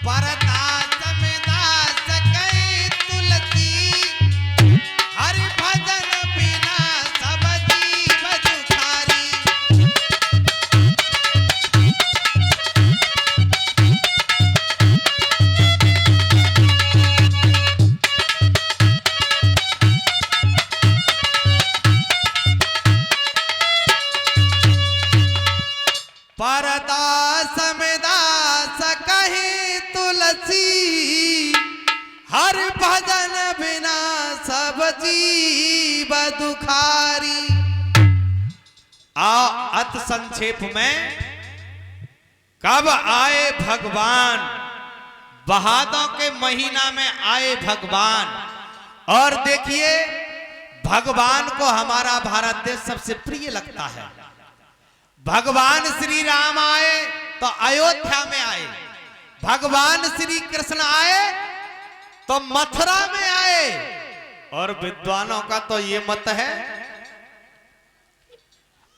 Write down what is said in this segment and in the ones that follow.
परदास में दास कई तुलसी, हरि भजन बिना सब जीव दुखारी। परदास में दास कही तुलसी, हर भजन बिना सब जीव दुखारी। अत संक्षेप में कब आए भगवान, बहादों के महीना में आए भगवान। और देखिए भगवान को हमारा भारत देश सबसे प्रिय लगता है। भगवान श्री राम आए तो अयोध्या में आए, भगवान श्री कृष्ण आए तो मथुरा में आए। और विद्वानों का तो ये मत है,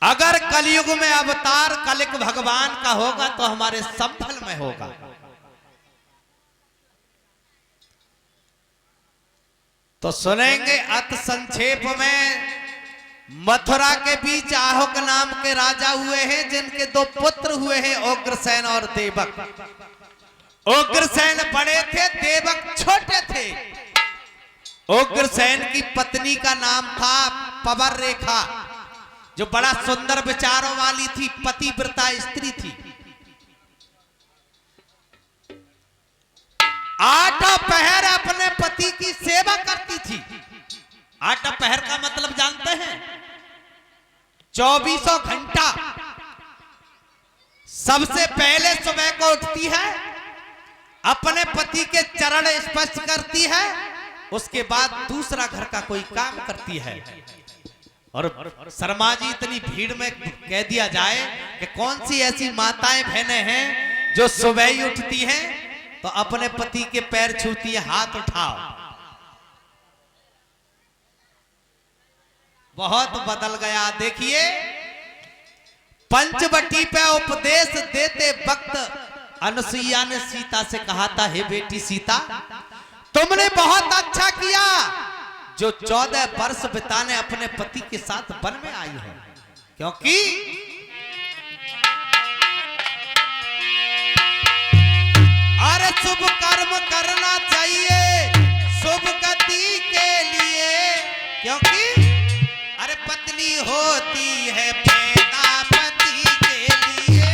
अगर कलयुग में अवतार कलिक भगवान का होगा तो हमारे संभल में होगा। तो सुनेंगे अत संक्षेप में। मथुरा के बीच आहुक नाम के राजा हुए हैं, जिनके दो पुत्र हुए हैं, उग्रसेन और देवक। उग्रसेन बड़े थे, देवक छोटे थे। उग्रसेन की पत्नी का नाम था पवर रेखा, जो बड़ा सुंदर विचारों वाली थी, पतिव्रता स्त्री थी। आठों पहर अपने पति की सेवा करती थी। आठों पहर का मतलब जानते हैं? 24 घंटा। सबसे पहले सुबह को उठती है, अपने पति के चरण स्पर्श करती है, उसके बाद दूसरा घर का कोई काम करती है। और शर्मा जी इतनी भीड़ में कह दिया जाए कि कौन सी ऐसी माताएं बहनें हैं जो सुबह ही उठती हैं तो अपने पति के पैर छूती है, हाथ उठाओ। बहुत बदल गया। देखिए पंचवटी पे उपदेश देते वक्त अनुसुईया ने सीता से कहा था, हे बेटी सीता, तुमने बहुत अच्छा किया जो 14 वर्ष बिताने अपने पति के साथ वन में आई है, क्योंकि अरे शुभ कर्म करना चाहिए शुभ गति के लिए, क्योंकि अरे पत्नी होती है पैदा पति के लिए।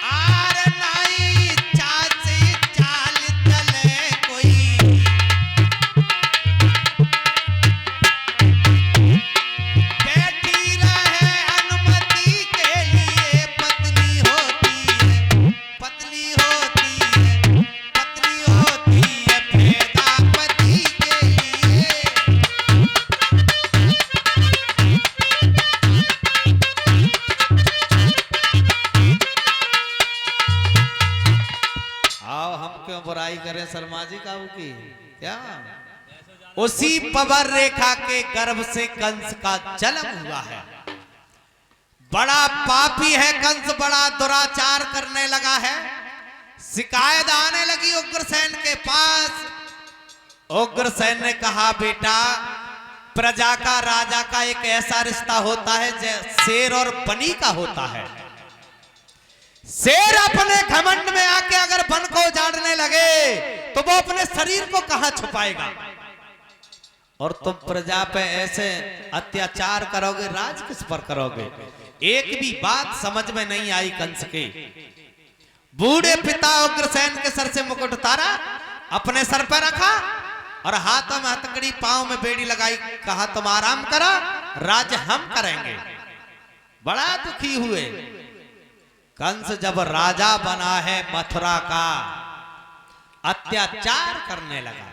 आर नाई चाची चाल चले कोई, बैठी रहे अनुमति के लिए। पत्नी होती है, पत्नी होती है, पत्नी होती है पैदा पति के लिए। आओ हम क्यों बुराई करें शर्मा जी काबू की? क्या उसी पवर रेखा के गर्भ से कंस का जन्म हुआ है। बड़ा पापी है कंस, बड़ा दुराचार करने लगा है। शिकायत आने लगी उग्रसेन के पास। उग्रसेन ने कहा, बेटा प्रजा का राजा का एक ऐसा रिश्ता होता है जैसे शेर और बनी का होता है। शेर अपने घमंड में आके अगर वन को उजाड़ने लगे तो वो अपने शरीर को कहां छुपाएगा, और तुम प्रजा पे ऐसे अत्याचार करोगे, राज किस पर करोगे? एक भी बात समझ में नहीं आई कंस के। बूढ़े पिता उग्रसेन के सर से मुकुट उतारा, अपने सर पर रखा और हाथों में हथकड़ी, पांव में बेड़ी लगाई, कहा तुम आराम करो, राज हम करेंगे। बड़ा दुखी हुए। कंस जब राजा बना है मथुरा का, अत्याचार करने लगा।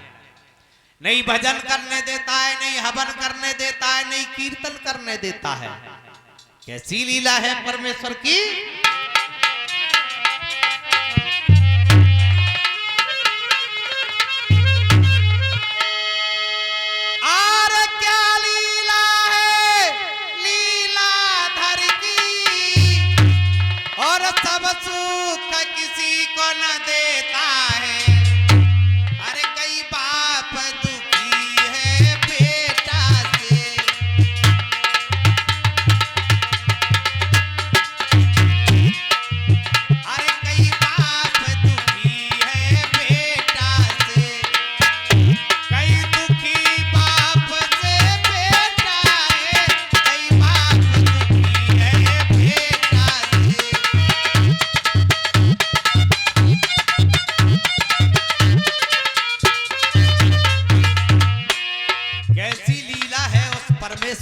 नहीं भजन करने देता है, नहीं हवन करने देता है, नहीं कीर्तन करने देता है। कैसी लीला है परमेश्वर की।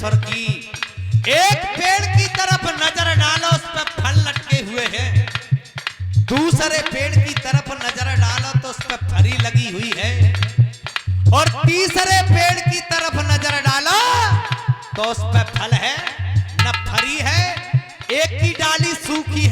परमेश्वर की। एक पेड़ की तरफ नजर डालो, उस पर फल लटके हुए हैं, दूसरे पेड़ की तरफ नजर डालो तो उस पर फरी लगी हुई है, और तीसरे पेड़ की तरफ नजर डालो तो उस पर फल है न फरी है। एक की डाली सूखी